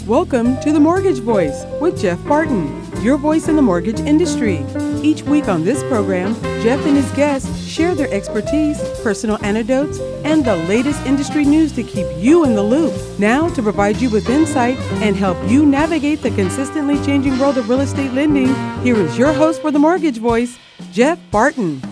Welcome to The Mortgage Voice with Jeff Barton, your voice in the mortgage industry. Each week on this program, Jeff and his guests share their expertise, personal anecdotes, and the latest industry news to keep you in the loop. Now, to provide you with insight and help you navigate the consistently changing world of real estate lending, here is your host for The Mortgage Voice, Jeff Barton.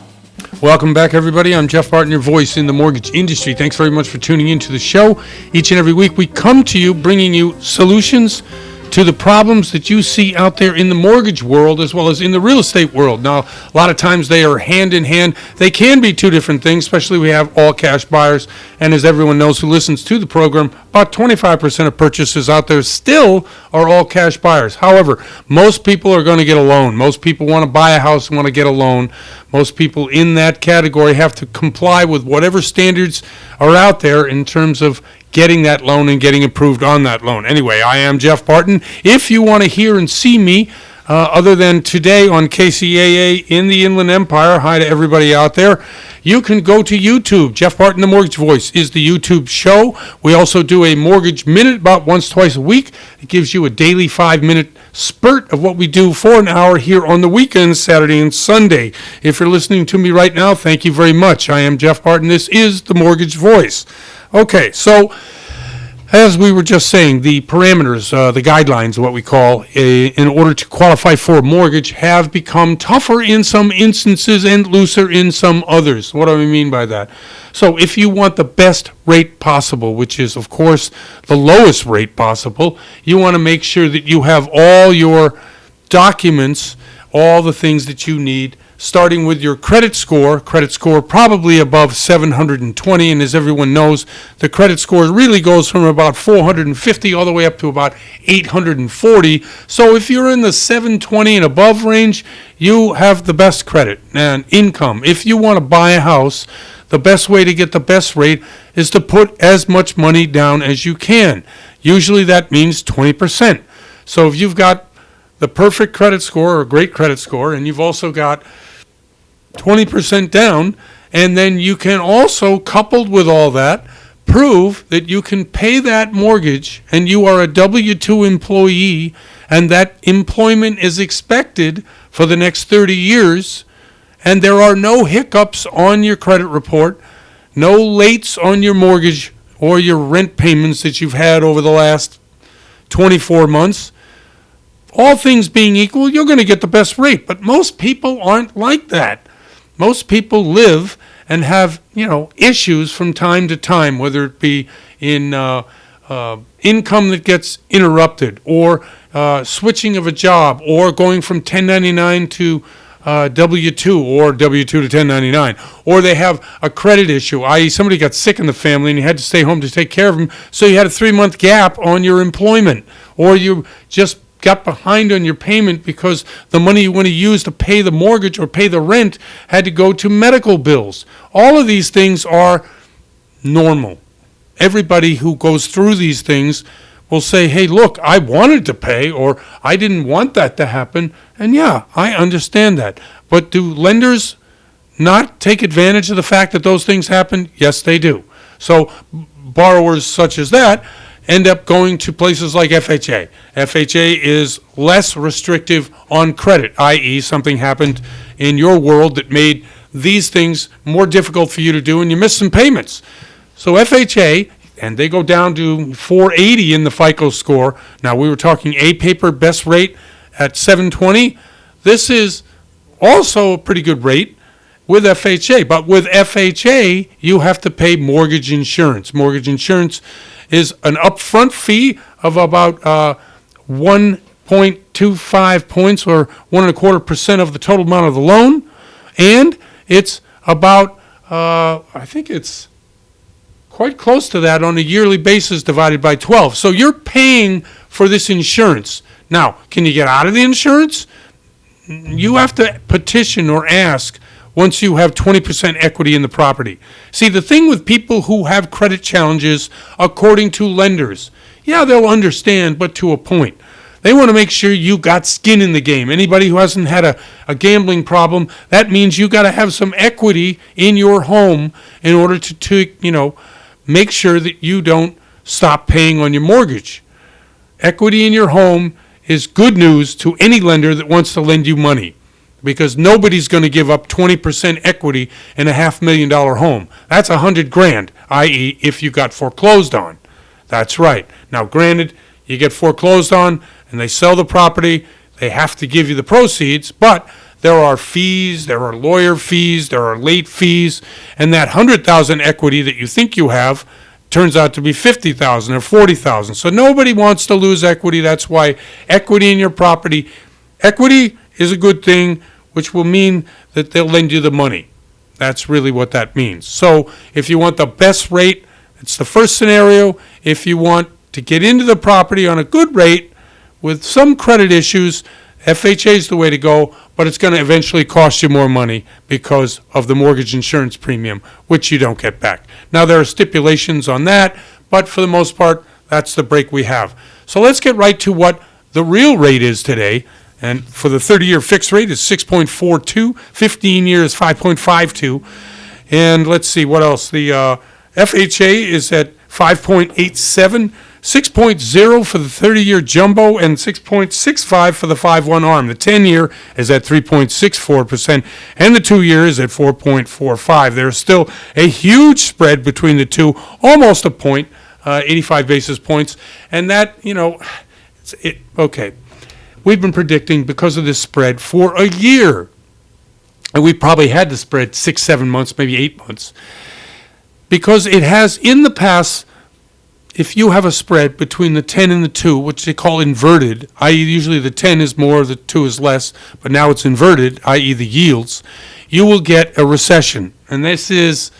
Welcome back, everybody. I'm Jeff Barton, your voice in the mortgage industry. Thanks very much for tuning into the show. Each and every week, we come to you bringing you solutions to the problems that you see out there in the mortgage world as well as in the real estate world. Now, a lot of times they are hand in hand. They can be two different things, especially we have all cash buyers. And as everyone knows who listens to the program, about 25% of purchases out there still are all cash buyers. However, most people are going to get a loan. Most people want to buy a house and want to get a loan. Most people in that category have to comply with whatever standards are out there in terms of getting that loan and getting approved on that loan. Anyway, I am Jeff Barton. If you want to hear and see me, other than today on KCAA in the Inland Empire, hi to everybody out there, you can go to YouTube. Jeff Barton, the Mortgage Voice, is the YouTube show. We also do a Mortgage Minute about once, twice a week. It gives you a daily 5-minute spurt of what we do for an hour here on the weekends, Saturday and Sunday. If you're listening to me right now, thank you very much. I am Jeff Barton. This is the Mortgage Voice. Okay, so as we were just saying, the parameters, the guidelines, what we call, in order to qualify for a mortgage have become tougher in some instances and looser in some others. What do I mean by that? So if you want the best rate possible, which is, of course, the lowest rate possible, you want to make sure that you have all your documents, all the things that you need, starting with your credit score probably above 720, and as everyone knows, the credit score really goes from about 450 all the way up to about 840. So if you're in the 720 and above range, you have the best credit and income. If you want to buy a house, the best way to get the best rate is to put as much money down as you can. Usually that means 20%. So if you've got the perfect credit score or a great credit score, and you've also got 20% down, and then you can also, coupled with all that, prove that you can pay that mortgage and you are a W-2 employee and that employment is expected for the next 30 years and there are no hiccups on your credit report, no lates on your mortgage or your rent payments that you've had over the last 24 months. All things being equal, you're going to get the best rate, but most people aren't like that. Most people live and have, issues from time to time, whether it be in income that gets interrupted or switching of a job or going from 1099 to W-2 or W-2 to 1099, or they have a credit issue, i.e. somebody got sick in the family and you had to stay home to take care of them, so you had a 3-month gap on your employment, or you just got behind on your payment because the money you want to use to pay the mortgage or pay the rent had to go to medical bills. All of these things are normal. Everybody who goes through these things will say, hey, look, I wanted to pay, or I didn't want that to happen. And yeah, I understand that. But do lenders not take advantage of the fact that those things happen? Yes, they do. So borrowers such as that end up going to places like FHA. FHA is less restrictive on credit, i.e. something happened in your world that made these things more difficult for you to do and you missed some payments. So FHA, and they go down to 480 in the FICO score. Now we were talking A paper best rate at 720. This is also a pretty good rate with FHA, but with FHA you have to pay mortgage insurance. Mortgage insurance is an upfront fee of about 1.25 points or 1.25% of the total amount of the loan, and it's about I think it's quite close to that on a yearly basis divided by 12. So you're paying for this insurance. Now, can you get out of the insurance? You have to petition or ask once you have 20% equity in the property. See, the thing with people who have credit challenges, according to lenders, yeah, they'll understand, but to a point. They want to make sure you got skin in the game. Anybody who hasn't had a gambling problem, that means you got to have some equity in your home in order to make sure that you don't stop paying on your mortgage. Equity in your home is good news to any lender that wants to lend you money, because nobody's going to give up 20% equity in a $500,000 home. That's $100,000, i.e., if you got foreclosed on. That's right. Now, granted, you get foreclosed on and they sell the property, they have to give you the proceeds, but there are fees, there are lawyer fees, there are late fees, and that $100,000 equity that you think you have turns out to be $50,000 or $40,000. So nobody wants to lose equity. That's why equity in your property, equity is a good thing, which will mean that they'll lend you the money. That's really what that means. So if you want the best rate, it's the first scenario. If you want to get into the property on a good rate with some credit issues, FHA is the way to go, but it's going to eventually cost you more money because of the mortgage insurance premium, which you don't get back. Now, there are stipulations on that, but for the most part, that's the break we have. So let's get right to what the real rate is today. And for the 30-year fixed rate is 6.42, 15 years 5.52. And let's see what else. The FHA is at 5.87. 6.0 for the 30-year jumbo and 6.65 for the 5/1 ARM. The 10-year is at 3.64% and the 2-year is at 4.45. There's still a huge spread between the two, almost a point, 85 basis points. And that, okay. We've been predicting because of this spread for a year. And we probably had the spread 6-7 months, maybe 8 months. Because it has in the past, if you have a spread between the 10 and the 2, which they call inverted, i.e. usually the 10 is more, the 2 is less, but now it's inverted, i.e. the yields, you will get a recession. And this is,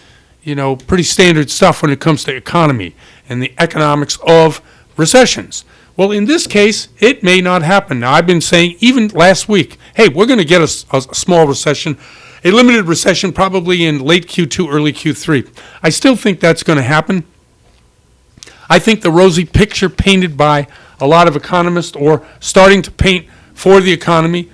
pretty standard stuff when it comes to economy and the economics of recessions. Well, in this case, it may not happen. Now, I've been saying even last week, hey, we're going to get a small recession, a limited recession probably in late Q2, early Q3. I still think that's going to happen. I think the rosy picture painted by a lot of economists, or starting to paint for the economy,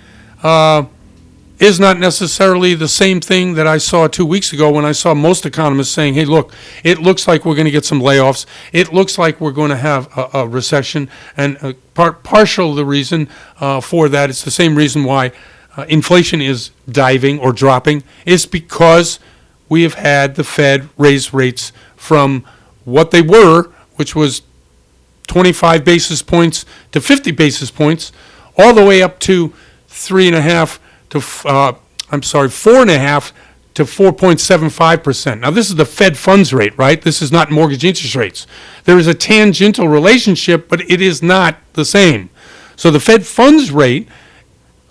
is not necessarily the same thing that I saw 2 weeks ago when I saw most economists saying, hey, look, it looks like we're going to get some layoffs. It looks like we're going to have a recession. And partial the reason for that, it's the same reason why inflation is diving or dropping, is because we have had the Fed raise rates from what they were, which was 25 basis points to 50 basis points, all the way up to 4.5 to 4.75%. Now, this is the Fed funds rate, right? This is not mortgage interest rates. There is a tangential relationship, but it is not the same. So the Fed funds rate,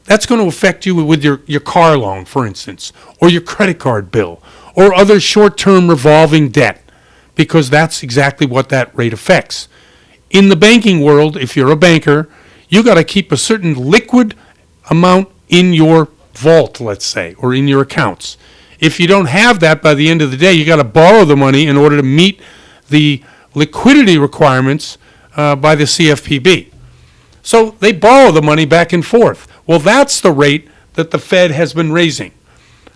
that's going to affect you with your car loan, for instance, or your credit card bill, or other short-term revolving debt, because that's exactly what that rate affects. In the banking world, if you're a banker, you got to keep a certain liquid amount in your vault, let's say, or in your accounts. If you don't have that by the end of the day, you got to borrow the money in order to meet the liquidity requirements by the CFPB. So they borrow the money back and forth. Well, that's the rate that the Fed has been raising.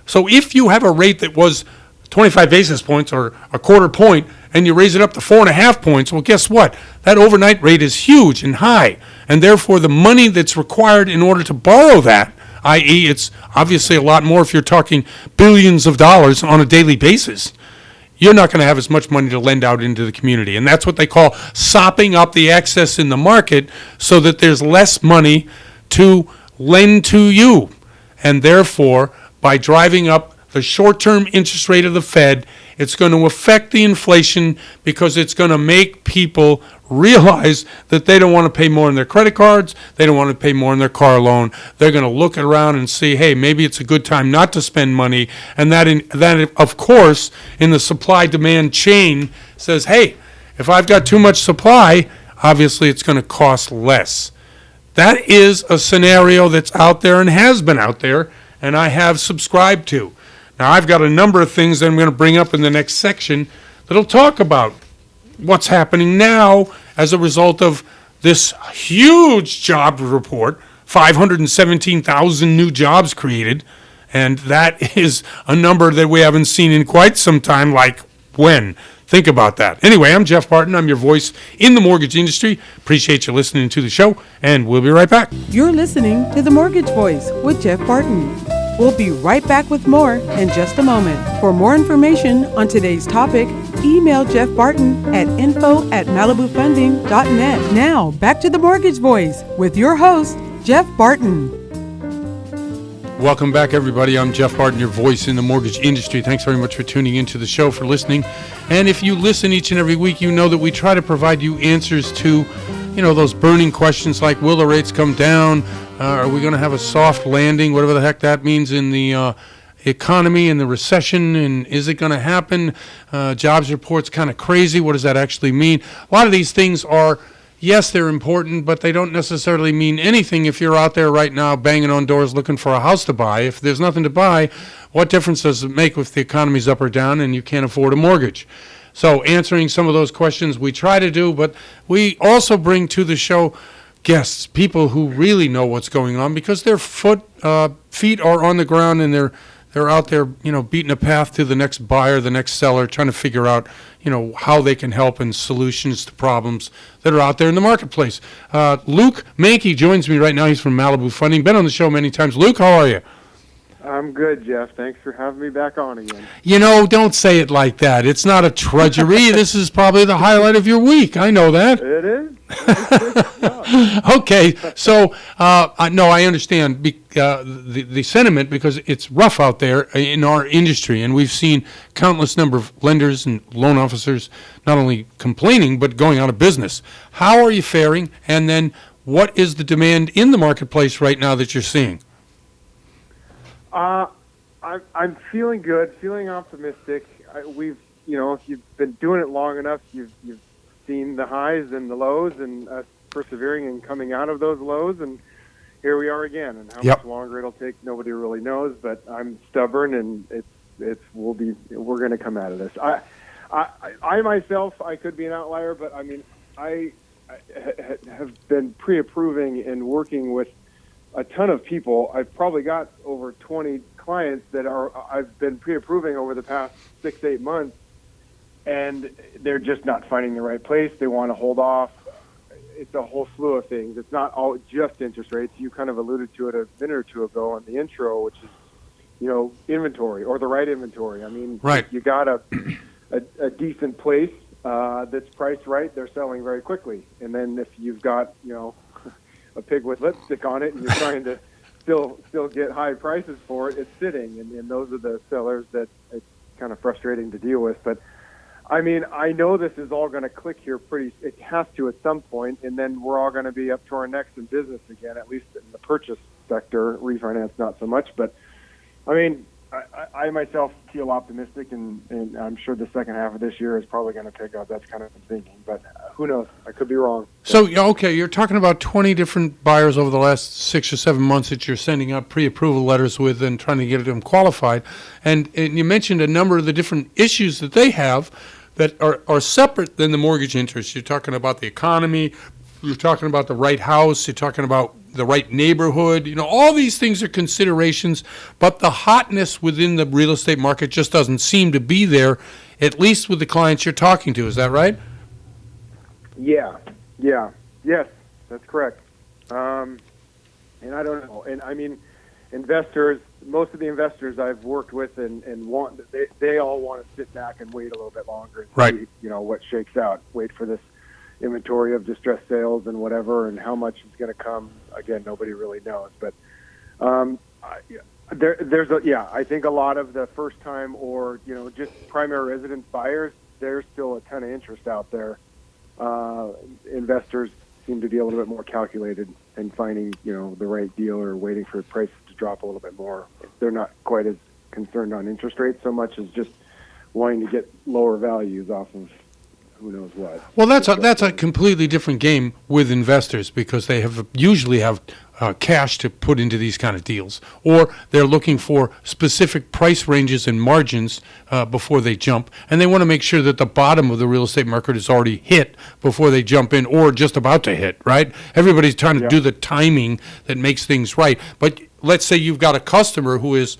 So if you have a rate that was 25 basis points or a quarter point, and you raise it up to 4.5 points, well, guess what? That overnight rate is huge and high, and therefore the money that's required in order to borrow that, i.e. it's obviously a lot more if you're talking billions of dollars on a daily basis, you're not going to have as much money to lend out into the community. And that's what they call sopping up the excess in the market so that there's less money to lend to you. And therefore, by driving up the short-term interest rate of the Fed, it's going to affect the inflation because it's going to make people realize that they don't want to pay more on their credit cards, they don't want to pay more on their car loan. They're going to look around and see, hey, maybe it's a good time not to spend money. And that of course, in the supply-demand chain says, hey, if I've got too much supply, obviously it's going to cost less. That is a scenario that's out there and has been out there, and I have subscribed to. Now, I've got a number of things that I'm going to bring up in the next section that'll talk about what's happening now as a result of this huge job report, 517,000 new jobs created, and that is a number that we haven't seen in quite some time, like when? Think about that. Anyway, I'm Jeff Barton. I'm your voice in the mortgage industry. Appreciate you listening to the show, and we'll be right back. You're listening to The Mortgage Voice with Jeff Barton. We'll be right back with more in just a moment. For more information on today's topic, email Jeff Barton at info@malibufunding.net. Now, back to The Mortgage Voice with your host, Jeff Barton. Welcome back, everybody. I'm Jeff Barton, your voice in the mortgage industry. Thanks very much for tuning into the show, for listening. And if you listen each and every week, you know that we try to provide you answers to, those burning questions like, will the rates come down? Are we going to have a soft landing, whatever the heck that means in the economy and the recession? And is it going to happen? Jobs report's kind of crazy. What does that actually mean? A lot of these things are, yes, they're important, but they don't necessarily mean anything if you're out there right now banging on doors looking for a house to buy. If there's nothing to buy, what difference does it make if the economy's up or down and you can't afford a mortgage? So answering some of those questions we try to do, but we also bring to the show guests, people who really know what's going on because their feet are on the ground and they're out there, beating a path to the next buyer, the next seller, trying to figure out, how they can help and solutions to problems that are out there in the marketplace. Luke Manke joins me right now. He's from Malibu Funding. Been on the show many times. Luke, how are you? I'm good, Jeff. Thanks for having me back on again. Don't say it like that. It's not a drudgery. This is probably the highlight of your week. I know that. It is. Okay, so no, I understand the sentiment because it's rough out there in our industry, and we've seen countless number of lenders and loan officers not only complaining but going out of business. How are you faring, and then what is the demand in the marketplace right now that you're seeing? I'm feeling good, feeling optimistic. We've, if you've been doing it long enough, you've seen the highs and the lows, and us persevering and coming out of those lows, and here we are again. And how much longer it'll take, nobody really knows. But I'm stubborn, and we're going to come out of this. I myself, I could be an outlier, but I mean, I have been pre-approving and working with a ton of people. I've probably got over 20 clients that I've been pre-approving over the past 6-8 months, and they're just not finding the right place. They want to hold off. It's a whole slew of things. It's not all just interest rates. You kind of alluded to it a minute or two ago on the intro, which is, inventory or the right inventory. I mean, right. You got a decent place that's priced right, they're selling very quickly. And then if you've got, a pig with lipstick on it and you're trying to still get high prices for it, it's sitting. And those are the sellers that it's kind of frustrating to deal with. But I mean, I know this is all going to click here it has to at some point, and then we're all going to be up to our necks in business again, at least in the purchase sector. Refinance, not so much. But I mean, I myself feel optimistic, and I'm sure the second half of this year is probably going to pick up. That's kind of the thinking, but who knows? I could be wrong. So, okay, you're talking about 20 different buyers over the last 6 or 7 months that you're sending out pre-approval letters with and trying to get them qualified. And you mentioned a number of the different issues that they have that are separate than the mortgage interest. You're talking about the economy, you're talking about the right house, you're talking about the right neighborhood. All these things are considerations, but the hotness within the real estate market just doesn't seem to be there, at least with the clients you're talking to. Is that right? Yeah. Yes, that's correct. And I don't know. And I mean, investors, most of the investors I've worked with and they all want to sit back and wait a little bit longer and right. see, what shakes out. Wait for this inventory of distressed sales and whatever, and how much is going to come. Again, nobody really knows. But I think a lot of the first time or just primary residence buyers, there's still a ton of interest out there. Investors seem to be a little bit more calculated in finding the right deal or waiting for prices to drop a little bit more. They're not quite as concerned on interest rates so much as just wanting to get lower values off of who knows what. Well, that's a completely different game with investors because they usually have cash to put into these kind of deals, or they're looking for specific price ranges and margins before they jump, and they want to make sure that the bottom of the real estate market is already hit before they jump in, or just about to hit, right? Everybody's trying to do the timing that makes things right. But let's say you've got a customer who is,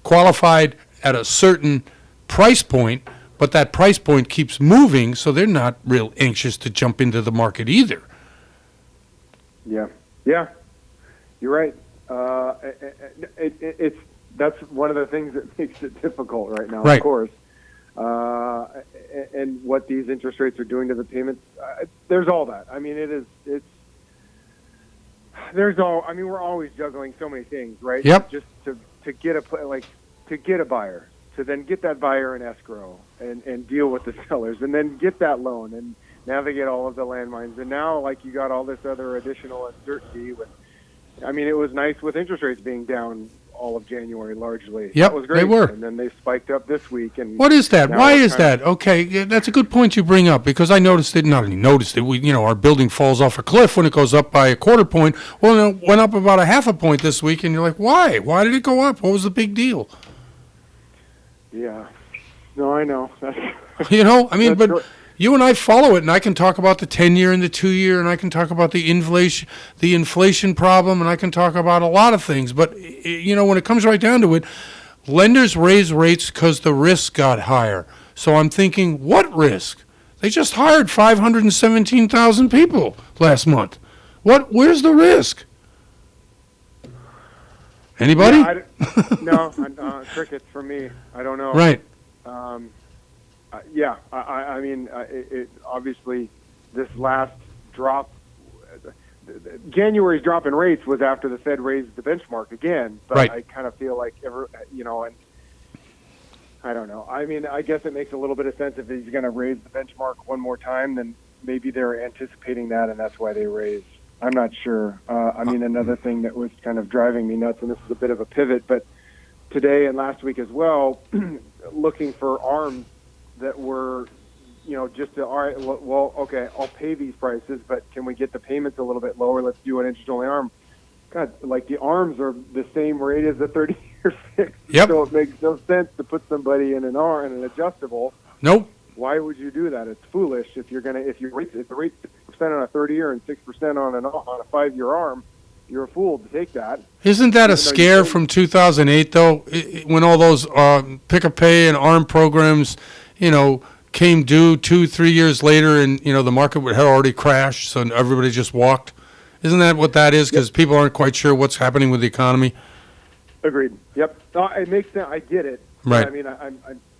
qualified at a certain price point, but that price point keeps moving, so they're not real anxious to jump into the market either. Yeah, you're right. That's one of the things that makes it difficult right now, Right. of course. And what these interest rates are doing to the payments, there's all that. I mean, we're always juggling so many things, right? Yep. Just to get a buyer, to then get that buyer in escrow and deal with the sellers, and then get that loan and navigate all of the landmines. And now, like, you got all this other additional uncertainty with, I mean, it was nice with interest rates being down all of January largely. Yep, that was great. they were. And then they spiked up this week. And what is that? now Why we're is kind of- that? Okay, yeah, that's a good point you bring up, because I noticed it. Not only noticed it, our building falls off a cliff when it goes up by a quarter point. Well, it went up about a half a point this week, and you're like, why? Why did it go up? What was the big deal? Yeah. No, I know. I mean, That's but right. you and I follow it, and I can talk about the 10-year and the 2-year, and I can talk about the inflation problem, and I can talk about a lot of things. But, when it comes right down to it, lenders raise rates because the risk got higher. So I'm thinking, what risk? They just hired 517,000 people last month. Where's the risk? Anybody? No, crickets for me. I don't know. Right. I mean, it obviously this last drop, January's drop in rates was after the Fed raised the benchmark again. But Right. I kind of feel like and I don't know. I mean, I guess it makes a little bit of sense if he's going to raise the benchmark one more time, then maybe they're anticipating that, and that's why they raised. I'm not sure. I mean, another thing that was kind of driving me nuts, and this is a bit of a pivot, but today and last week as well, looking for arms that were, just all right, well, okay, I'll pay these prices, but can we get the payments a little bit lower? Let's do an interest-only arm. God, like the arms are the same rate as the 30-year fix. Yep. So it makes no sense to put somebody in an arm and an adjustable. Nope. Why would you do that? It's foolish. If the rate's 6% on a 30-year and 6% on a 5-year arm, you're a fool to take that. Isn't that a Even though you scare don't- from 2008, though, when all those pick-a-pay and ARM programs, came due 2-3 years later, and, the market had already crashed, so everybody just walked? Isn't that what that is? Because people aren't quite sure what's happening with the economy? Agreed. Yep. No, it makes sense. I get it. Right. I mean,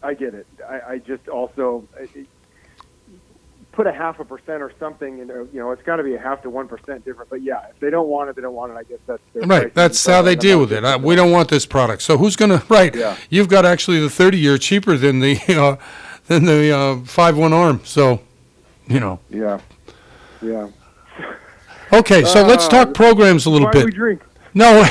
I get it. I just also put a 0.5% or something. It's got to be a 0.5 to 1% different. But yeah, if they don't want it, they don't want it. I guess that's their Right. pricing. That's So how they I'm deal not with it. getting We don't want this product. So who's going to, right, Yeah. you've got actually the 30-year cheaper than the 5-1 ARM. So, Yeah. Okay, so let's talk programs a little Why bit. we drink? No,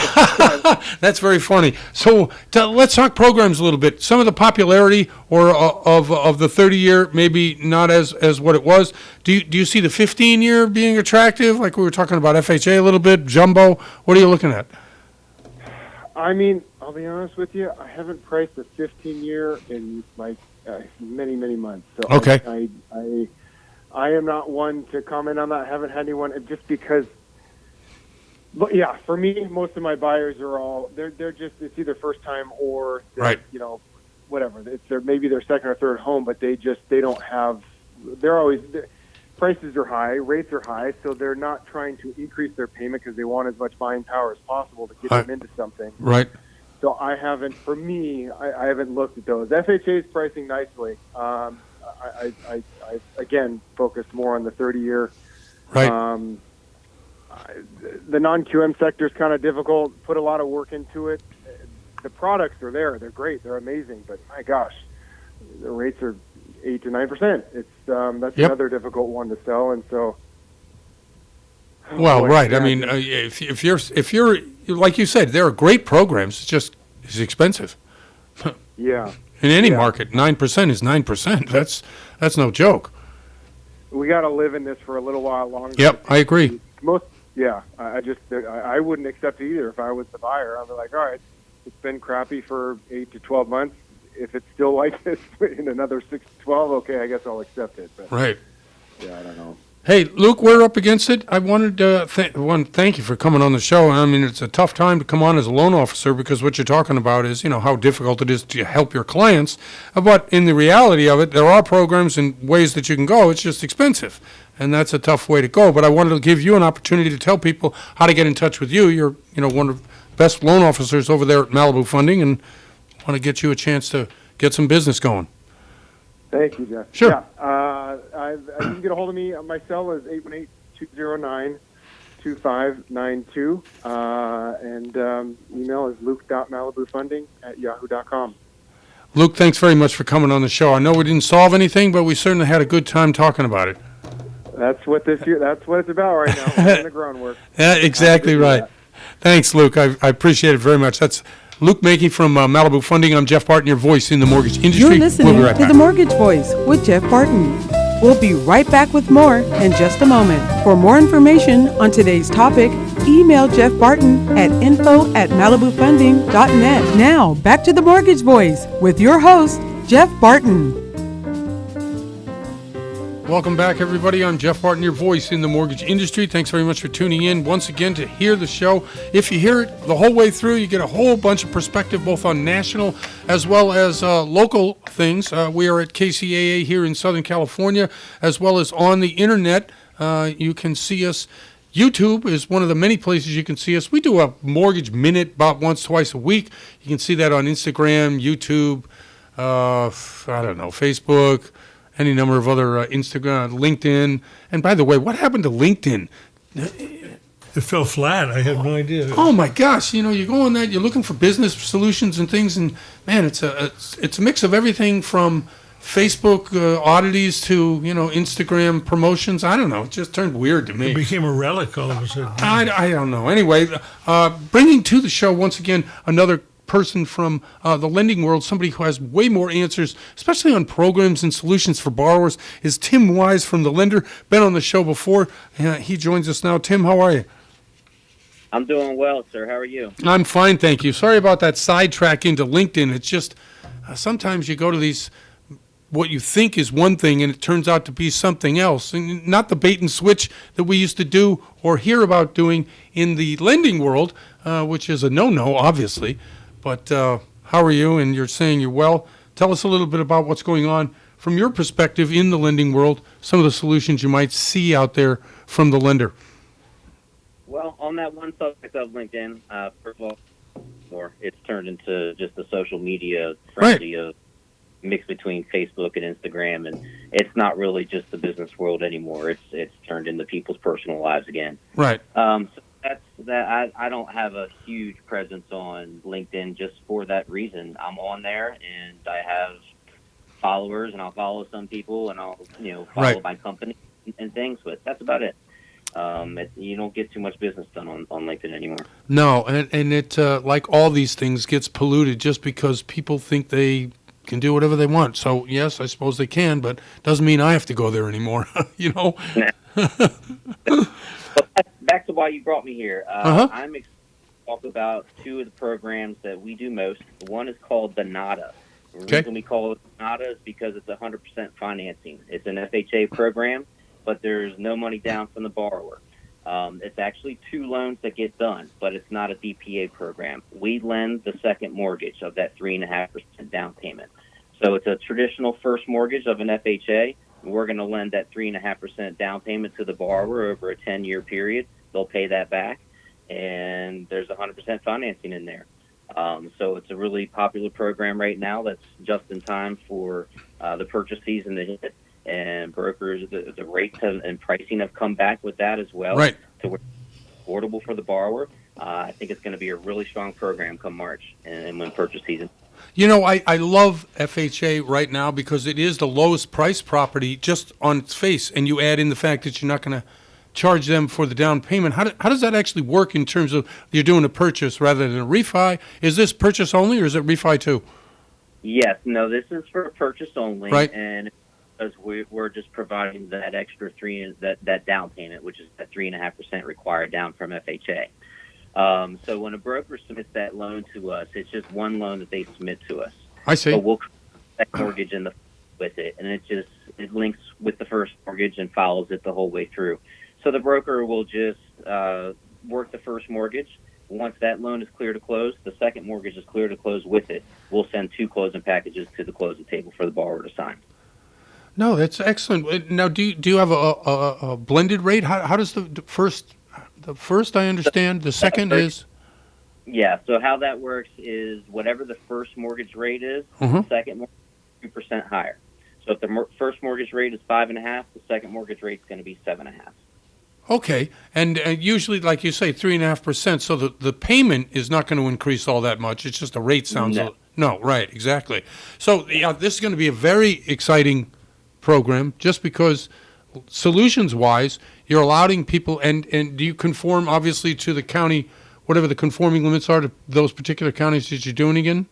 that's very funny. So let's talk programs a little bit. Some of the popularity of the 30-year, maybe not as what it was. Do you see the 15-year being attractive? Like we were talking about FHA a little bit, jumbo. What are you looking at? I mean, I'll be honest with you. I haven't priced a 15-year in like many, many months. So Okay. I am not one to comment on that. I haven't had anyone just because. But yeah, for me, most of my buyers are they're just, it's either first time or Right. whatever. It's maybe their second or third home, but they don't have. Prices are high, rates are high, so they're not trying to increase their payment because they want as much buying power as possible to get Right. them into something. Right. So I haven't looked at those. FHA is pricing nicely. I again focused more on the 30-year. Right. The non-QM sector is kind of difficult. Put a lot of work into it. The products are there; they're great, they're amazing. But my gosh, the rates are 8 to 9%. It's that's Yep. another difficult one to sell. And so, Well, boy, right. yeah, I mean, if you're like you said, there are great programs. It's expensive. yeah, In any Yeah. market, 9% is 9%. That's no joke. we got to live in this for a little while longer. Yep, I agree. I wouldn't accept it either if I was the buyer. I'd be like, all right, it's been crappy for 8 to 12 months. If it's still like this in another 6 to 12, okay, I guess I'll accept it. But Right. yeah, I don't know. Hey, Luke, we're up against it. I wanted to thank you for coming on the show. I mean, it's a tough time to come on as a loan officer because what you're talking about is, how difficult it is to help your clients. But in the reality of it, there are programs and ways that you can go. It's just expensive, and that's a tough way to go. But I wanted to give you an opportunity to tell people how to get in touch with you. You're, one of the best loan officers over there at Malibu Funding, and want to get you a chance to get some business going. Thank you, Jeff. Sure. Yeah, you can get a hold of me. My cell is 818-209-2592, and email is luke.malibufunding@yahoo.com. Luke, thanks very much for coming on the show. I know we didn't solve anything, but we certainly had a good time talking about it. That's what it's about right now. We're in the groundwork. Yeah, exactly right. Thanks, Luke. I appreciate it very much. That's Luke Manke from Malibu Funding. I'm Jeff Barton, your voice in the mortgage industry. You're listening We'll be right to back. The Mortgage Voice with Jeff Barton. We'll be right back with more in just a moment. For more information on today's topic, email Jeff Barton at info@malibufunding.net. Now, back to The Mortgage Voice with your host, Jeff Barton. Welcome back, everybody. I'm Jeff Barton, your voice in the mortgage industry. Thanks very much for tuning in once again to hear the show. If you hear it the whole way through, you get a whole bunch of perspective, both on national as well as local things. We are at KCAA here in Southern California, as well as on the internet. You can see us. YouTube is one of the many places you can see us. We do a mortgage minute about once, twice a week. You can see that on Instagram, YouTube, Facebook, any number of other Instagram, LinkedIn. And by the way, what happened to LinkedIn? It fell flat. I have no idea. Oh my gosh! You go on that, you're looking for business solutions and things, and man, it's a mix of everything from Facebook oddities to Instagram promotions. I don't know. It just turned weird to me. It became a relic all of a sudden. I don't know. Anyway, bringing to the show once again another person from the lending world, somebody who has way more answers, especially on programs and solutions for borrowers, is Tim Wise from The Lender. Been on the show before. He joins us now. Tim, how are you? I'm doing well, sir. How are you? I'm fine, thank you. Sorry about that sidetrack into LinkedIn. It's just sometimes you go to these, what you think is one thing, and it turns out to be something else. And not the bait and switch that we used to do or hear about doing in the lending world, which is a no-no, obviously. But how are you? And you're saying you're well. Tell us a little bit about what's going on from your perspective in the lending world, some of the solutions you might see out there from the lender. Well, on that one subject of LinkedIn, first of all, it's turned into just a social media frenzy of mix between Facebook and Instagram, and it's not really just the business world anymore. It's turned into people's personal lives again. Right. So that's that. I don't have a huge presence on LinkedIn just for that reason. I'm on there and I have followers, and I'll follow some people, and I'll follow my company and things, but that's about it. You don't get too much business done on LinkedIn anymore. No, and it like all these things gets polluted just because people think they can do whatever they want. So yes, I suppose they can, but doesn't mean I have to go there anymore. Back to why you brought me here. I'm excited to talk about two of the programs that we do most. One is called the NADA. The reason we call it NADA is because it's 100% financing. It's an FHA program, but there's no money down from the borrower. It's actually two loans that get done, but it's not a DPA program. We lend the second mortgage of that 3.5% down payment. So it's a traditional first mortgage of an FHA. We're going to lend that 3.5% down payment to the borrower over a 10-year period. They'll pay that back, and there's 100% financing in there. So it's a really popular program right now that's just in time for the purchase season to hit. And brokers, the rates and pricing have come back with that as well. Right. So we're affordable for the borrower. I think it's going to be a really strong program come March and when purchase season. I love FHA right now because it is the lowest price property just on its face, and you add in the fact that you're not going to charge them for the down payment. How does that actually work in terms of you're doing a purchase rather than a refi? Is this purchase only, or is it refi too? Yes. No, this is for purchase only. Right. And because we're just providing that extra that down payment, which is that 3.5% required down from FHA. So when a broker submits that loan to us, it's just one loan that they submit to us. I see. So we'll create that mortgage in the with it, and it links with the first mortgage and follows it the whole way through. So the broker will just work the first mortgage. Once that loan is clear to close, the second mortgage is clear to close with it. We'll send 2 closing packages to the closing table for the borrower to sign. No, that's excellent. Now, do you have a blended rate? How does the first I understand, the second is? Yeah, so how that works is whatever the first mortgage rate is, the second mortgage is 2% higher. So if the first mortgage rate is 5.5%, the second mortgage rate is going to be 7.5%. Okay, and usually, like you say, 3.5%. So the payment is not going to increase all that much. It's just the rate sounds. No, right, exactly. So yeah, this is going to be a very exciting program, just because solutions-wise, you're allowing people, and do you conform obviously to the county, whatever the conforming limits are to those particular counties that you're doing again?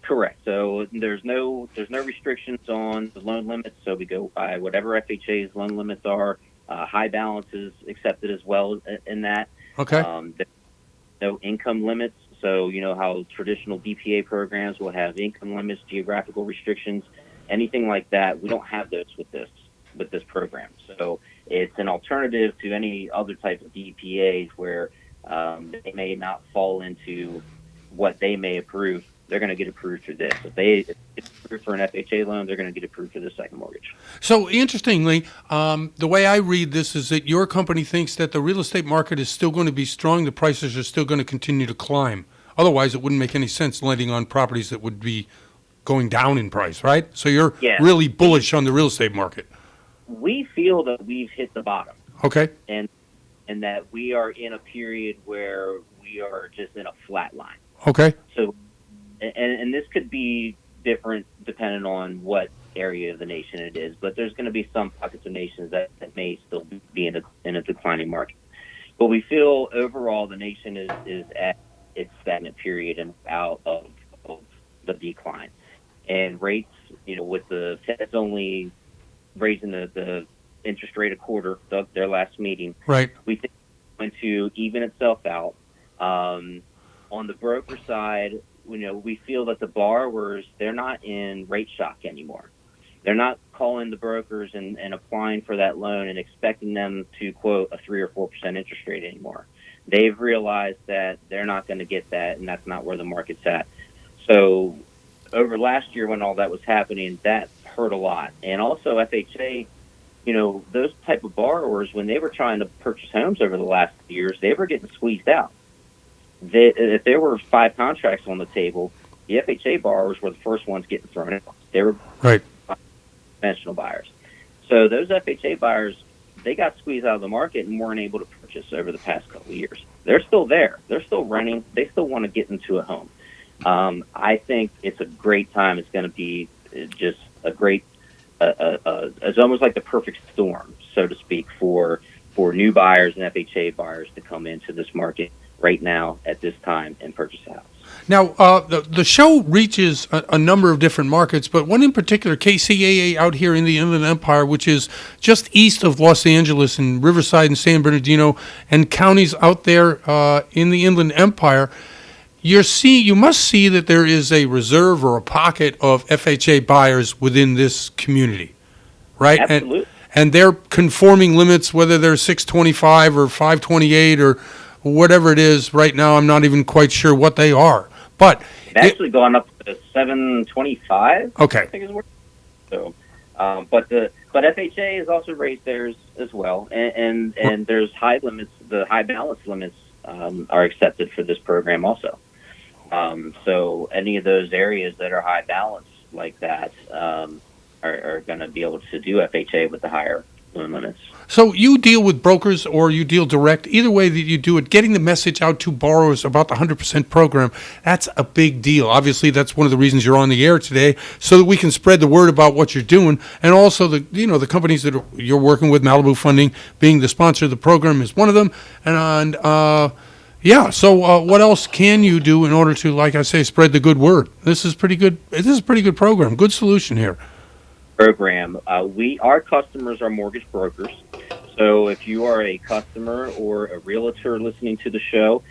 Correct. So there's no restrictions on the loan limits. So we go by whatever FHA's loan limits are. High balance is accepted as well in that. Okay. There's no income limits. So you know how traditional BPA programs will have income limits, geographical restrictions, anything like that. We don't have those with this program. So it's an alternative to any other type of BPAs where they may not fall into what they may approve. They're going to get approved for this. If they get approved for an FHA loan, they're going to get approved for the second mortgage. So interestingly, the way I read this is that your company thinks that the real estate market is still going to be strong. The prices are still going to continue to climb. Otherwise, it wouldn't make any sense lending on properties that would be going down in price, right? So you're really bullish on the real estate market. We feel that we've hit the bottom. Okay. And that we are in a period where we are just in a flat line. Okay. So, and this could be different depending on what area of the nation it is, but there's going to be some pockets of nations that may still be in a declining market. But we feel overall the nation is at its stagnant period and out of the decline. And rates, with the Fed's only raising the interest rate a quarter, their last meeting, right? We think it's going to even itself out. On the broker side, we feel that the borrowers, they're not in rate shock anymore. They're not calling the brokers and applying for that loan and expecting them to quote a 3 or 4% interest rate anymore. They've realized that they're not going to get that, and that's not where the market's at. So over last year when all that was happening, that hurt a lot. And also FHA, those type of borrowers, when they were trying to purchase homes over the last years, they were getting squeezed out. If there were 5 contracts on the table, the FHA borrowers were the first ones getting thrown out. They were right. Conventional buyers. So those FHA buyers, they got squeezed out of the market and weren't able to purchase over the past couple of years. They're still there. They're still renting. They still want to get into a home. I think it's a great time. It's going to be just a great, it's almost like the perfect storm, so to speak, for new buyers and FHA buyers to come into this market right now at this time and purchase a house. Now, the show reaches a number of different markets, but one in particular, KCAA out here in the Inland Empire, which is just east of Los Angeles and Riverside and San Bernardino and counties out there in the Inland Empire, you must see that there is a reserve or a pocket of FHA buyers within this community, right? Absolutely. And they're conforming limits, whether they're 625 or 528 or whatever it is. Right now, I'm not even quite sure what they are. But it's actually gone up to 725. Okay. I think is worth. So, but FHA has also raised theirs as well, and there's high limits. The high balance limits are accepted for this program also. So any of those areas that are high balance like that are going to be able to do FHA with the higher loan limits. So you deal with brokers or you deal direct, either way that you do it, getting the message out to borrowers about the 100% program, that's a big deal. Obviously, that's one of the reasons you're on the air today, so that we can spread the word about what you're doing. And also, the companies that you're working with, Malibu Funding being the sponsor of the program is one of them. And so what else can you do in order to, like I say, spread the good word? This is pretty good. This is a pretty good program. Good solution here. Program. Our customers are mortgage brokers. So if you are a customer or a realtor listening to the show,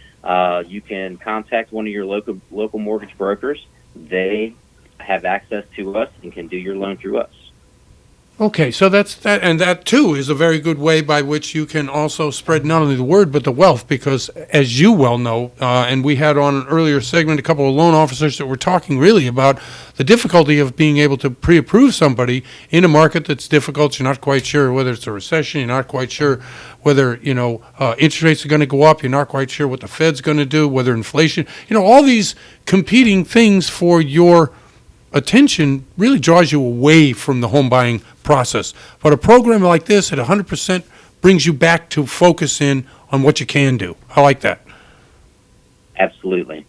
you can contact one of your local mortgage brokers. They have access to us and can do your loan through us. Okay, so that's that, and that too is a very good way by which you can also spread not only the word but the wealth, because as you well know, and we had on an earlier segment a couple of loan officers that were talking really about the difficulty of being able to pre-approve somebody in a market that's difficult. You're not quite sure whether it's a recession. You're not quite sure whether, interest rates are going to go up. You're not quite sure what the Fed's going to do, whether inflation, all these competing things for your attention really draws you away from the home buying process. But a program like this at 100% brings you back to focus in on what you can do. I like that. Absolutely.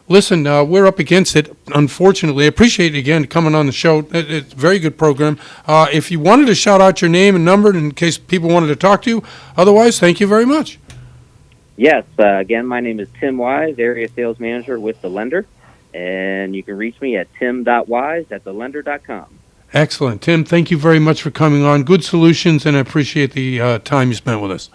Listen, we're up against it, unfortunately. I appreciate you again coming on the show. It's a very good program. If you wanted to shout out your name and number in case people wanted to talk to you, otherwise, thank you very much. Yes. Again, my name is Tim Wise, Area Sales Manager with The Lender. And you can reach me at tim.wise@thelender.com. Excellent. Tim, thank you very much for coming on. Good solutions, and I appreciate the time you spent with us.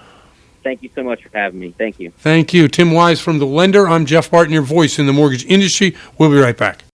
Thank you so much for having me. Thank you. Thank you. Tim Wise from The Lender. I'm Jeff Barton, your voice in the mortgage industry. We'll be right back.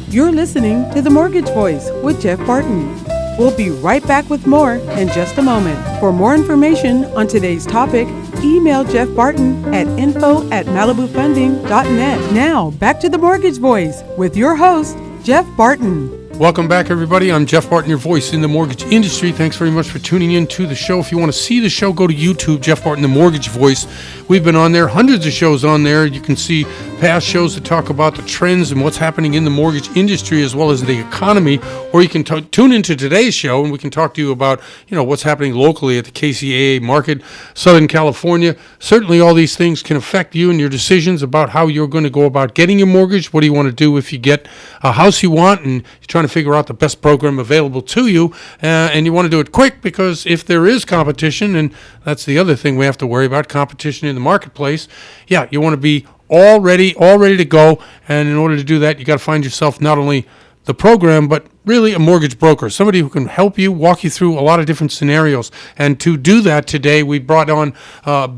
You're listening to The Mortgage Voice with Jeff Barton. We'll be right back with more in just a moment. For more information on today's topic, email Jeff Barton at info@malibufunding.net. Now, back to The Mortgage Voice with your host, Jeff Barton. Welcome back, everybody. I'm Jeff Barton, your voice in the mortgage industry. Thanks very much for tuning in to the show. If you want to see the show, go to YouTube, Jeff Barton, the Mortgage Voice. We've been on there, hundreds of shows on there. You can see past shows that talk about the trends and what's happening in the mortgage industry as well as the economy. Or you can tune into today's show and we can talk to you about, what's happening locally at the KCAA market, Southern California. Certainly all these things can affect you and your decisions about how you're going to go about getting your mortgage. What do you want to do if you get a house you want and you're trying to figure out the best program available to you, and you want to do it quick, because if there is competition, and that's the other thing we have to worry about, competition in the marketplace, you want to be all ready to go, and in order to do that, you got to find yourself not only the program, but really a mortgage broker, somebody who can help you, walk you through a lot of different scenarios. And to do that today, we brought on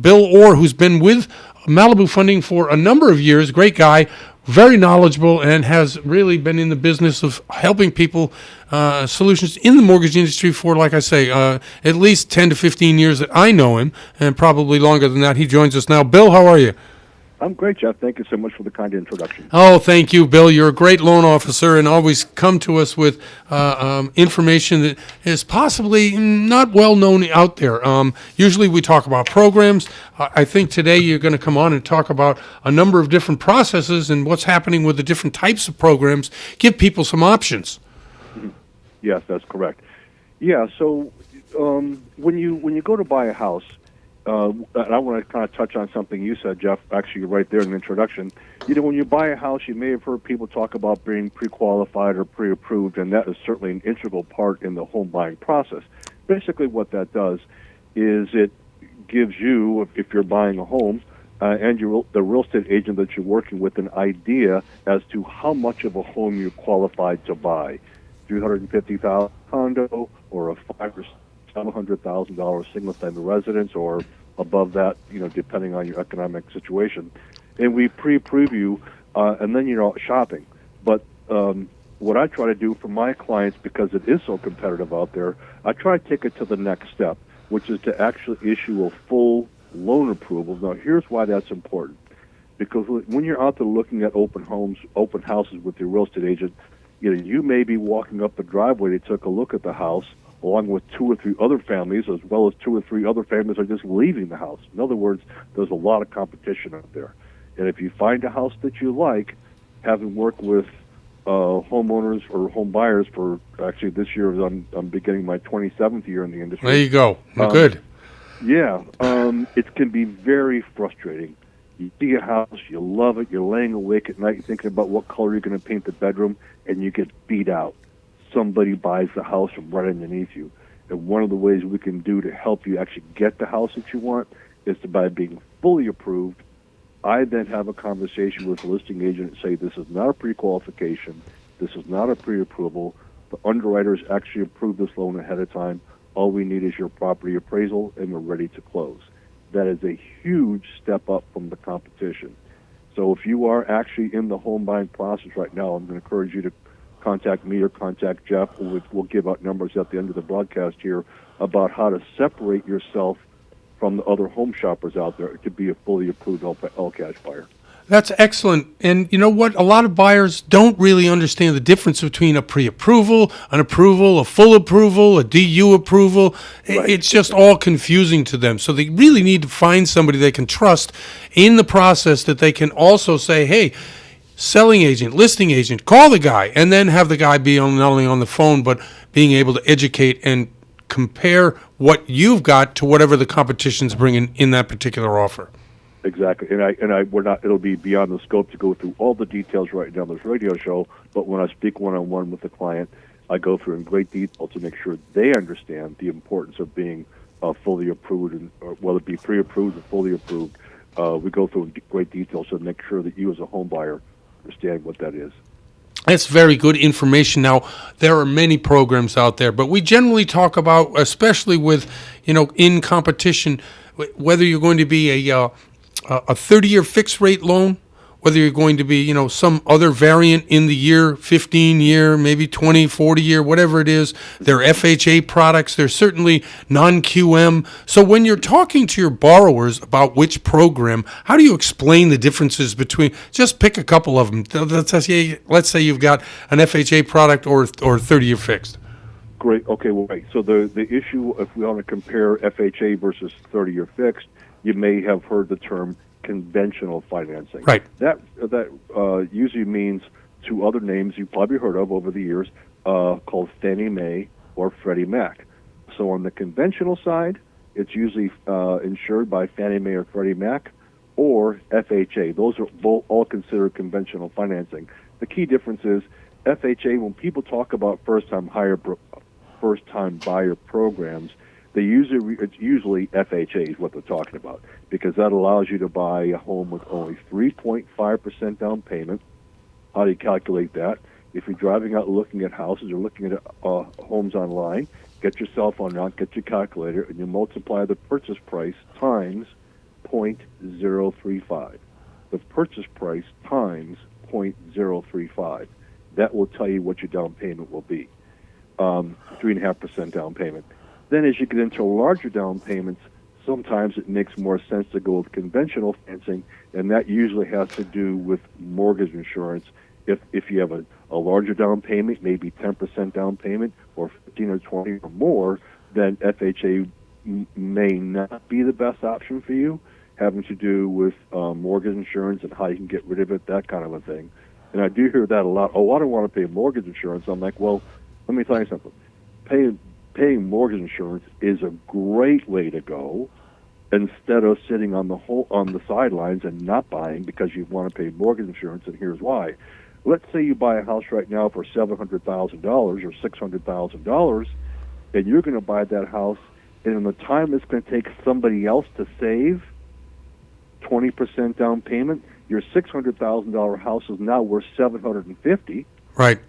Bill Orr, who's been with Malibu Funding for a number of years, great guy, very knowledgeable, and has really been in the business of helping people, solutions in the mortgage industry for, like I say, at least 10 to 15 years that I know him, and probably longer than that. He joins us now. Bill, how are you? I'm great, Jeff. Thank you so much for the kind introduction. Oh, thank you, Bill. You're a great loan officer and always come to us with information that is possibly not well known out there. Usually we talk about programs. I think today you're going to come on and talk about a number of different processes and what's happening with the different types of programs. Give people some options. Yes, that's correct. Yeah, so when you go to buy a house, and I want to kind of touch on something you said, Jeff, actually right there in the introduction. When you buy a house, you may have heard people talk about being pre-qualified or pre-approved, and that is certainly an integral part in the home buying process. Basically what that does is it gives you, if you're buying a home, and the real estate agent that you're working with, an idea as to how much of a home you're qualified to buy. $350,000 condo or a $500,000 or $700,000 single-family residence, or above that, depending on your economic situation. And we pre-approve you, and then you're out shopping. But what I try to do for my clients, because it is so competitive out there, I try to take it to the next step, which is to actually issue a full loan approval. Now, here's why that's important. Because when you're out there looking at open houses with your real estate agent, you may be walking up the driveway. They took a look at the house, along with 2 or 3 other families, as well as 2 or 3 other families are just leaving the house. In other words, there's a lot of competition out there. And if you find a house that you like, having worked with homeowners or home buyers for, actually this year, I'm beginning my 27th year in the industry. There you go. Good. Yeah. It can be very frustrating. You see a house, you love it, you're laying awake at night thinking about what color you're going to paint the bedroom, and you get beat out. Somebody buys the house from right underneath you. And one of the ways we can do to help you actually get the house that you want is by being fully approved. I then have a conversation with the listing agent and say, this is not a pre-qualification, this is not a pre-approval. The underwriters actually approved this loan ahead of time. All we need is your property appraisal, and we're ready to close. That is a huge step up from the competition. So if you are actually in the home buying process right now, I'm going to encourage you to contact me or contact Jeff. We'll give out numbers at the end of the broadcast here about how to separate yourself from the other home shoppers out there to be a fully approved all cash buyer. That's excellent. And you know what? A lot of buyers don't really understand the difference between a pre-approval, an approval, a full approval, a DU approval. Right. It's just all confusing to them. So they really need to find somebody they can trust in the process, that they can also say, hey, selling agent, listing agent, call the guy, and then have the guy be not only on the phone, but being able to educate and compare what you've got to whatever the competition's bringing in that particular offer. Exactly, and we're not. It'll be beyond the scope to go through all the details right now on this radio show. But when I speak one-on-one with the client, I go through in great detail to make sure they understand the importance of being fully approved, and or whether it be pre-approved or fully approved. We go through in great detail to make sure that you, as a home buyer, understand what that is. That's very good information. Now, there are many programs out there, but we generally talk about, especially with, in competition, whether you're going to be a 30-year fixed rate loan, whether you're going to be, some other variant in the year, 15-year, maybe 20, 40-year, whatever it is. There are FHA products. There's certainly non-QM. So when you're talking to your borrowers about which program, how do you explain the differences between, just pick a couple of them. Let's say you've got an FHA product or 30-year fixed. Great. Okay, well, right. So the issue, if we want to compare FHA versus 30-year fixed, you may have heard the term conventional financing. Right. That usually means two other names you've probably heard of over the years, called Fannie Mae or Freddie Mac. So on the conventional side, it's usually insured by Fannie Mae or Freddie Mac or FHA. Those are both all considered conventional financing. The key difference is FHA, when people talk about first-time buyer programs, it's usually FHA is what they're talking about, because that allows you to buy a home with only 3.5% down payment. How do you calculate that? If you're driving out looking at houses or looking at homes online, get your cell phone out, get your calculator, and you multiply the purchase price times 0.035. The purchase price times 0.035. That will tell you what your down payment will be. 3.5% down payment. Then as you get into larger down payments, sometimes it makes more sense to go with conventional financing, and that usually has to do with mortgage insurance. If you have a larger down payment, maybe 10% down payment, or 15 or 20 or more, then FHA may not be the best option for you, having to do with mortgage insurance and how you can get rid of it, that kind of a thing. And I do hear that a lot. Oh, I don't want to pay mortgage insurance. I'm like, well, let me tell you something. Paying mortgage insurance is a great way to go, instead of sitting on the sidelines and not buying because you want to pay mortgage insurance. And here's why. Let's say you buy a house right now for $700,000 or $600,000, and you're going to buy that house, and in the time it's going to take somebody else to save 20% down payment, your $600,000 house is now worth $750,000. Right.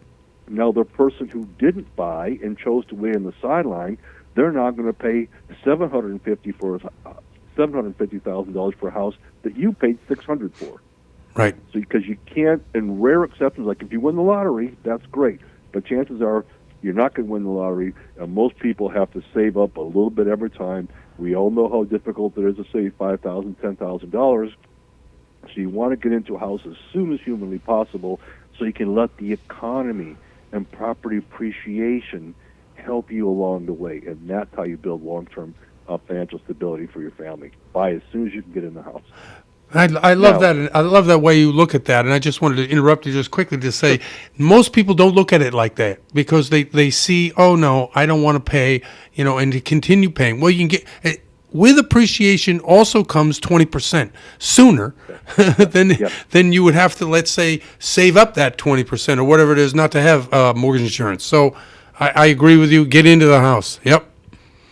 Now, the person who didn't buy and chose to wait on the sideline, they're now going to pay $750,000 for a house that you paid $600,000 for. Right. So, because you can't, in rare exceptions, like if you win the lottery, that's great. But chances are you're not going to win the lottery, and most people have to save up a little bit every time. We all know how difficult it is to save $5,000, $10,000. So you want to get into a house as soon as humanly possible, so you can let the economy and property appreciation help you along the way, and that's how you build long-term financial stability for your family. Buy as soon as you can get in the house. I love that. And I love that way you look at that. And I just wanted to interrupt you just quickly to say, most people don't look at it like that, because they see, oh no, I don't want to pay, and to continue paying. Well, you can get, with appreciation also comes 20% sooner than you would have to, let's say, save up that 20% or whatever it is not to have mortgage insurance. So I agree with you. Get into the house. Yep.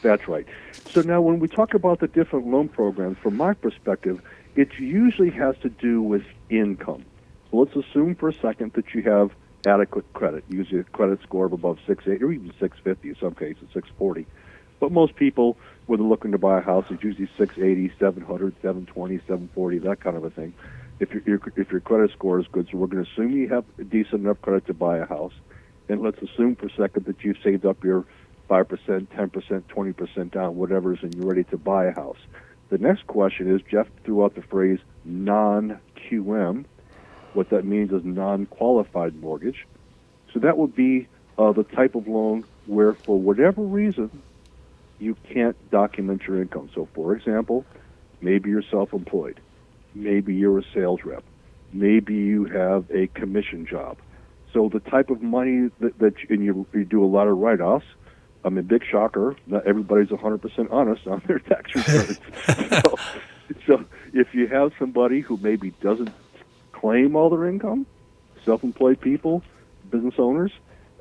That's right. So now when we talk about the different loan programs, from my perspective, it usually has to do with income. So let's assume for a second that you have adequate credit, usually a credit score of above 680 or even 650, in some cases 640. But most people, when they're looking to buy a house, it's usually 680, 700, 720, 740, that kind of a thing. If your credit score is good, so we're going to assume you have a decent enough credit to buy a house, and let's assume for a second that you've saved up your 5%, 10%, 20% down, whatever it is, and you're ready to buy a house. The next question is, Jeff threw out the phrase non-QM. What that means is non-qualified mortgage. So that would be the type of loan where, for whatever reason, you can't document your income. So, for example, maybe you're self-employed. Maybe you're a sales rep. Maybe you have a commission job. So the type of money and you do a lot of write-offs. I mean, big shocker, not everybody's 100% honest on their tax returns. so if you have somebody who maybe doesn't claim all their income, self-employed people, business owners,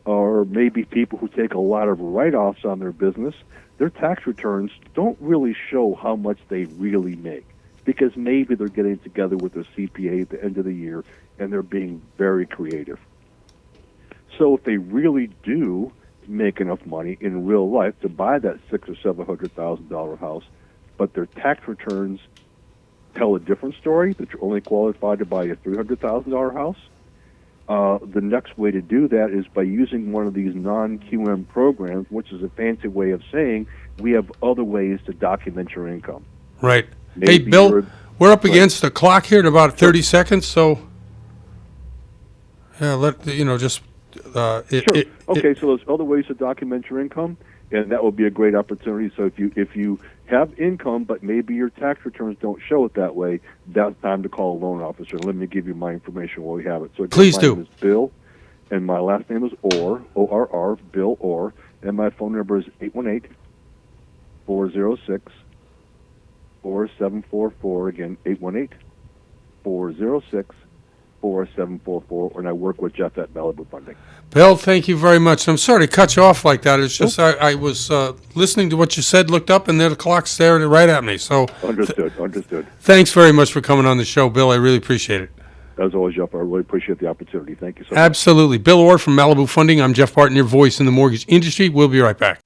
or maybe people who take a lot of write-offs on their business, their tax returns don't really show how much they really make, because maybe they're getting together with their CPA at the end of the year and they're being very creative. So if they really do make enough money in real life to buy that $600,000 or $700,000 house, but their tax returns tell a different story, that you're only qualified to buy a $300,000 house, the next way to do that is by using one of these non-QM programs, which is a fancy way of saying we have other ways to document your income. Right. Maybe hey, Bill, we're up against the clock here in about 30 seconds, so yeah, just... So there's other ways to document your income, and that would be a great opportunity. So if you have income, but maybe your tax returns don't show it that way, that's time to call a loan officer. Let me give you my information while we have it. So please do. My name is Bill, and my last name is Orr, O-R-R, Bill Orr, and my phone number is 818-406-4744. Again, 818-406-4744, and I work with Jeff at Malibu Funding. Bill, thank you very much. I'm sorry to cut you off like that. It's just I was listening to what you said, looked up, and then the clock stared right at me. So Understood. Thanks very much for coming on the show, Bill. I really appreciate it. As always, Jeff, I really appreciate the opportunity. Thank you so much. Absolutely. Bill Orr from Malibu Funding. I'm Jeff Barton, your voice in the mortgage industry. We'll be right back.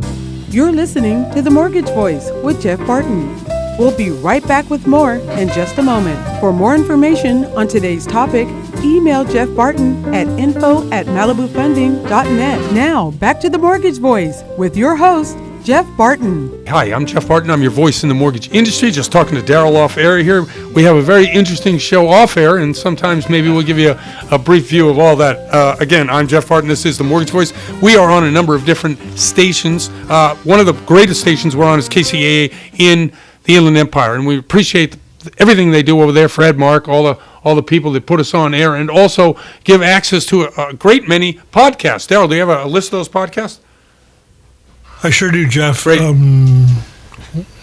You're listening to The Mortgage Voice with Jeff Barton. We'll be right back with more in just a moment. For more information on today's topic, email Jeff Barton at info@malibufunding.net. Now, back to The Mortgage Voice with your host, Jeff Barton. Hi, I'm Jeff Barton. I'm your voice in the mortgage industry. Just talking to Daryl off air here. We have a very interesting show off air, and sometimes maybe we'll give you a brief view of all that. Again, I'm Jeff Barton. This is The Mortgage Voice. We are on a number of different stations. One of the greatest stations we're on is KCAA in the Inland Empire, and we appreciate everything they do over there. Fred, Mark, all the people that put us on air, and also give access to a great many podcasts. Daryl, do you have a list of those podcasts? I sure do, Jeff. Great.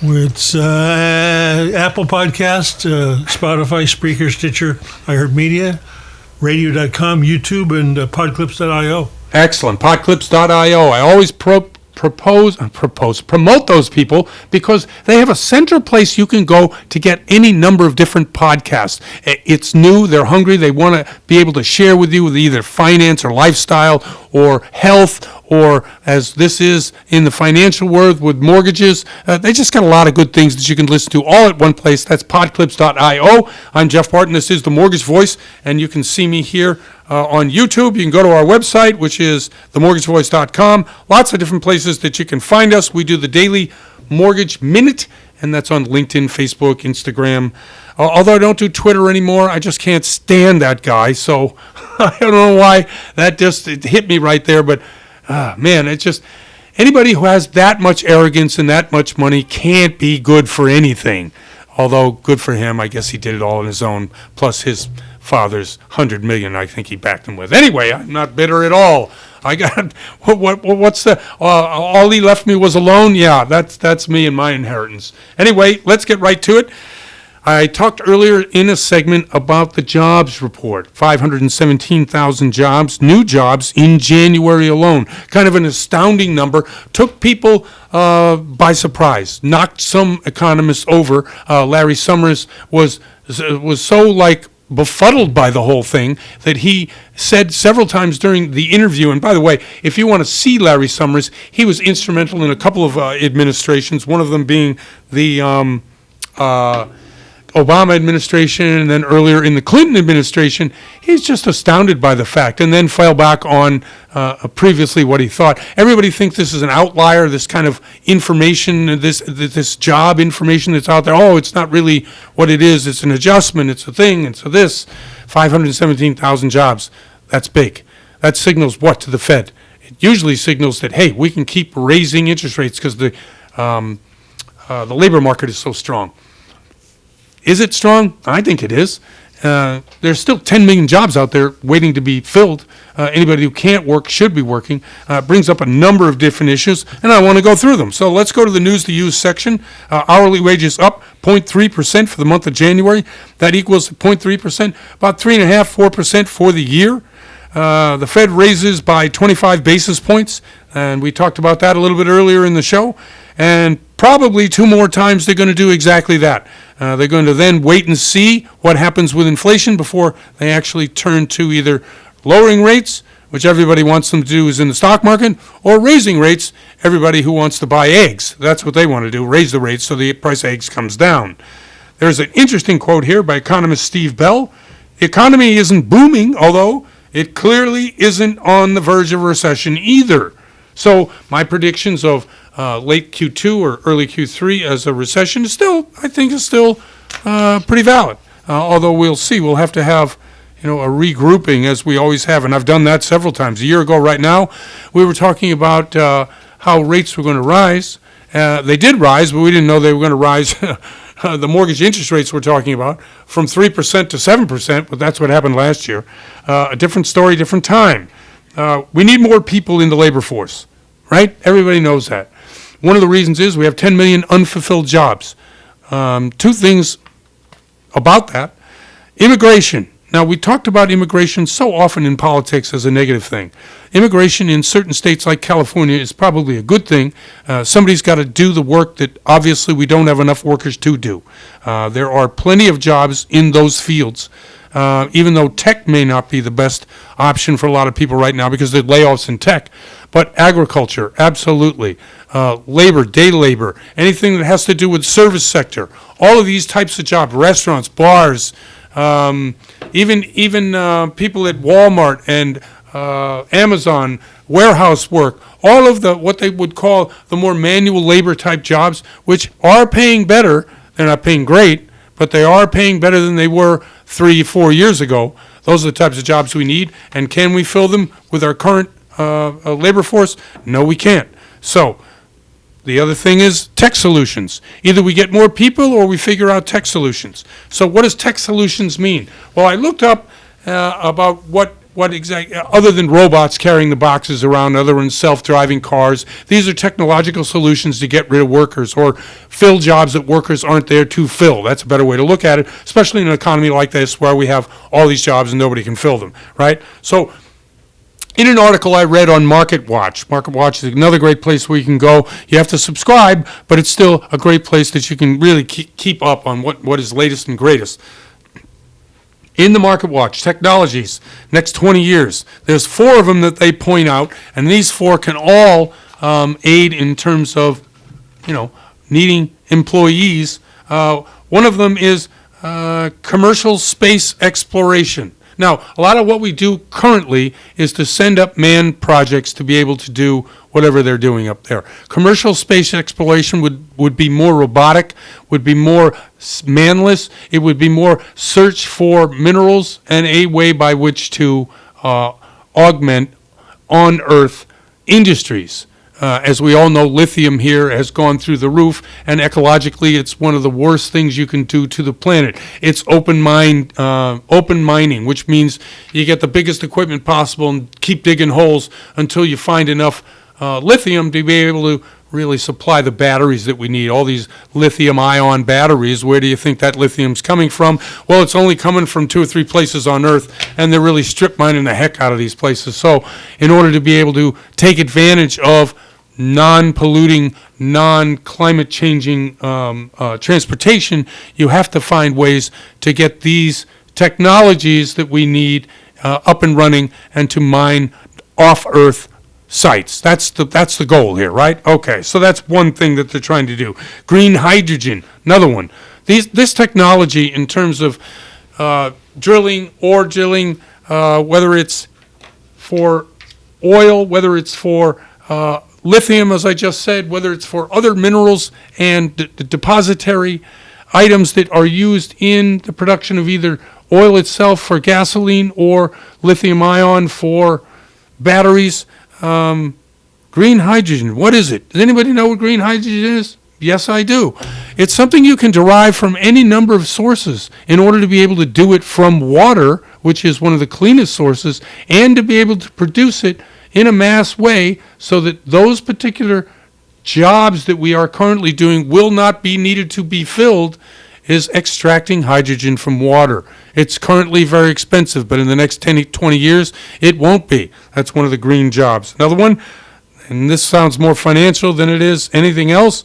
It's Apple Podcast, Spotify, Spreaker, Stitcher, iHeartMedia, Radio.com, YouTube, and Podclips.io. Excellent. Podclips.io. I always promote those people because they have a central place you can go to get any number of different podcasts. It's new, they're hungry, they want to be able to share with you with either finance or lifestyle or health, or as this is in the financial world with mortgages. They just got a lot of good things that you can listen to all at one place. That's podclips.io. I'm Jeff Barton. This is The Mortgage Voice, and you can see me here on YouTube. You can go to our website, which is themortgagevoice.com. Lots of different places that you can find us. We do the daily Mortgage Minute, and that's on LinkedIn, Facebook, Instagram. Although I don't do Twitter anymore, I just can't stand that guy. So I don't know why it hit me right there. But, man, it's just anybody who has that much arrogance and that much money can't be good for anything. Although, good for him, I guess he did it all on his own, plus his father's $100 million I think he backed him with. Anyway, I'm not bitter at all. I got, what's the, all he left me was a loan? Yeah, that's me and my inheritance. Anyway, let's get right to it. I talked earlier in a segment about the jobs report, 517,000 jobs, new jobs in January alone. Kind of an astounding number. Took people by surprise, knocked some economists over. Larry Summers was so befuddled by the whole thing that he said several times during the interview, and by the way, if you want to see Larry Summers, he was instrumental in a couple of administrations, one of them being the Obama administration and then earlier in the Clinton administration, he's just astounded by the fact, and then fell back on previously what he thought. Everybody thinks this is an outlier, this kind of information, this job information that's out there. Oh, it's not really what it is. It's an adjustment. It's a thing. It's a this. 517,000 jobs. That's big. That signals what to the Fed? It usually signals that, hey, we can keep raising interest rates because the labor market is so strong. Is it strong? I think it is. There's still 10 million jobs out there waiting to be filled. Anybody who can't work should be working. Brings up a number of different issues, and I want to go through them. So let's go to the news to use section. Hourly wages up 0.3% for the month of January. That equals 0.3%, about 3.5%, 4% for the year. The Fed raises by 25 basis points, and we talked about that a little bit earlier in the show. And probably 2 more times they're going to do exactly that. They're going to then wait and see what happens with inflation before they actually turn to either lowering rates, which everybody wants them to do is in the stock market, or raising rates, everybody who wants to buy eggs. That's what they want to do, raise the rates so the price of eggs comes down. There's an interesting quote here by economist Steve Bell. The economy isn't booming, although it clearly isn't on the verge of recession either. So my predictions of late Q2 or early Q3 as a recession is still, I think, is still pretty valid. Although we'll see, we'll have to have, a regrouping as we always have, and I've done that several times. A year ago, right now, we were talking about how rates were going to rise. They did rise, but we didn't know they were going to rise. The mortgage interest rates we're talking about from 3% to 7%, but that's what happened last year. A different story, different time. We need more people in the labor force, right? Everybody knows that. One of the reasons is we have 10 million unfulfilled jobs. 2 things about that. Immigration. Now, we talked about immigration so often in politics as a negative thing. Immigration in certain states like California is probably a good thing. Somebody's got to do the work that obviously we don't have enough workers to do. There are plenty of jobs in those fields. Even though tech may not be the best option for a lot of people right now because there are layoffs in tech. But agriculture, absolutely. Labor, day labor, anything that has to do with service sector, all of these types of jobs, restaurants, bars, even people at Walmart and Amazon, warehouse work, all of what they would call the more manual labor type jobs, which are paying better. They're not paying great, but they are paying better than they were 3-4 years ago. Those are the types of jobs we need. And can we fill them with our current labor force? No, we can't. So the other thing is tech solutions. Either we get more people or we figure out tech solutions. So what does tech solutions mean? Well, I looked up about what exactly, other than robots carrying the boxes around, other than self-driving cars. These are technological solutions to get rid of workers or fill jobs that workers aren't there to fill. That's a better way to look at it, especially in an economy like this where we have all these jobs and nobody can fill them, right? So in an article I read on MarketWatch, MarketWatch is another great place where you can go. You have to subscribe, but it's still a great place that you can really keep up on what is latest and greatest. In the MarketWatch, technologies, next 20 years, there's 4 of them that they point out, and these 4 can all aid in terms of, needing employees. One of them is commercial space exploration. Now, a lot of what we do currently is to send up manned projects to be able to do whatever they're doing up there. Commercial space exploration would be more robotic, would be more manless. It would be more search for minerals and a way by which to augment on-Earth industries. As we all know, lithium here has gone through the roof, and ecologically it's one of the worst things you can do to the planet. It's open mining, which means you get the biggest equipment possible and keep digging holes until you find enough lithium to be able to really supply the batteries that we need. All these lithium-ion batteries, where do you think that lithium's coming from? Well, it's only coming from 2 or 3 places on Earth, and they're really strip mining the heck out of these places. So in order to be able to take advantage of non-polluting, non-climate changing transportation, you have to find ways to get these technologies that we need up and running and to mine off-Earth sites. That's the goal here, right? Okay, so that's one thing that they're trying to do. Green hydrogen, another one. This technology in terms of drilling, ore drilling, whether it's for oil, whether it's for lithium, as I just said, whether it's for other minerals and depository items that are used in the production of either oil itself for gasoline or lithium ion for batteries. Green hydrogen, what is it? Does anybody know what green hydrogen is? Yes, I do. It's something you can derive from any number of sources in order to be able to do it from water, which is one of the cleanest sources, and to be able to produce it in a mass way so that those particular jobs that we are currently doing will not be needed to be filled, is extracting hydrogen from water. It's currently very expensive, but in the next 10, 20 years, it won't be. That's one of the green jobs. Another one, and this sounds more financial than it is anything else,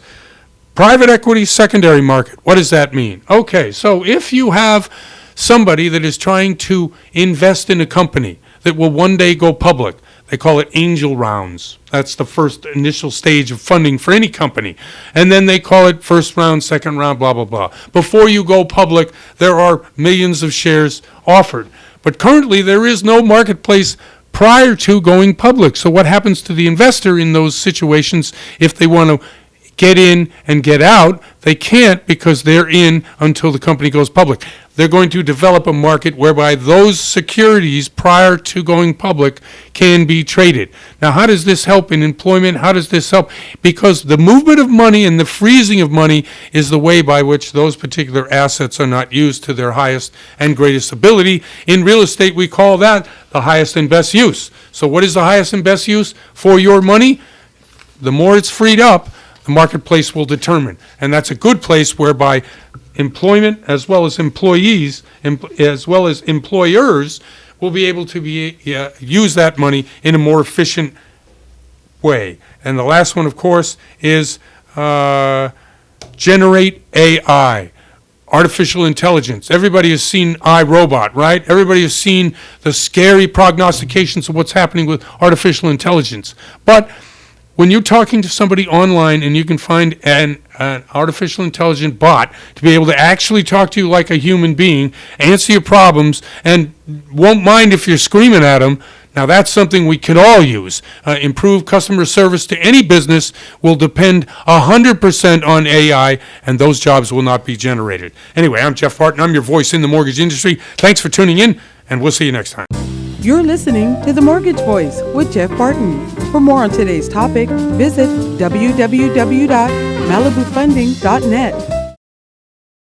private equity secondary market. What does that mean? Okay, so if you have somebody that is trying to invest in a company that will one day go public, they call it angel rounds. That's the first initial stage of funding for any company. And then they call it first round, second round, blah, blah, blah. Before you go public, there are millions of shares offered. But currently, there is no marketplace prior to going public. So what happens to the investor in those situations if they want to get in and get out? They can't, because they're in until the company goes public. They're going to develop a market whereby those securities prior to going public can be traded. Now, how does this help in employment? How does this help? Because the movement of money and the freezing of money is the way by which those particular assets are not used to their highest and greatest ability. In real estate, we call that the highest and best use. So what is the highest and best use for your money? The more it's freed up, the marketplace will determine. And that's a good place whereby employment as well as employees, as well as employers, will be able to use that money in a more efficient way. And the last one, of course, is generate AI, artificial intelligence. Everybody has seen iRobot, right? Everybody has seen the scary prognostications of what's happening with artificial intelligence. But when you're talking to somebody online and you can find an artificial intelligent bot to be able to actually talk to you like a human being, answer your problems, and won't mind if you're screaming at them, now that's something we could all use. Improved customer service to any business will depend 100% on AI, and those jobs will not be generated. Anyway, I'm Jeff Barton. I'm your voice in the mortgage industry. Thanks for tuning in, and we'll see you next time. You're listening to The Mortgage Voice with Jeff Barton. For more on today's topic, visit www.malibufunding.net.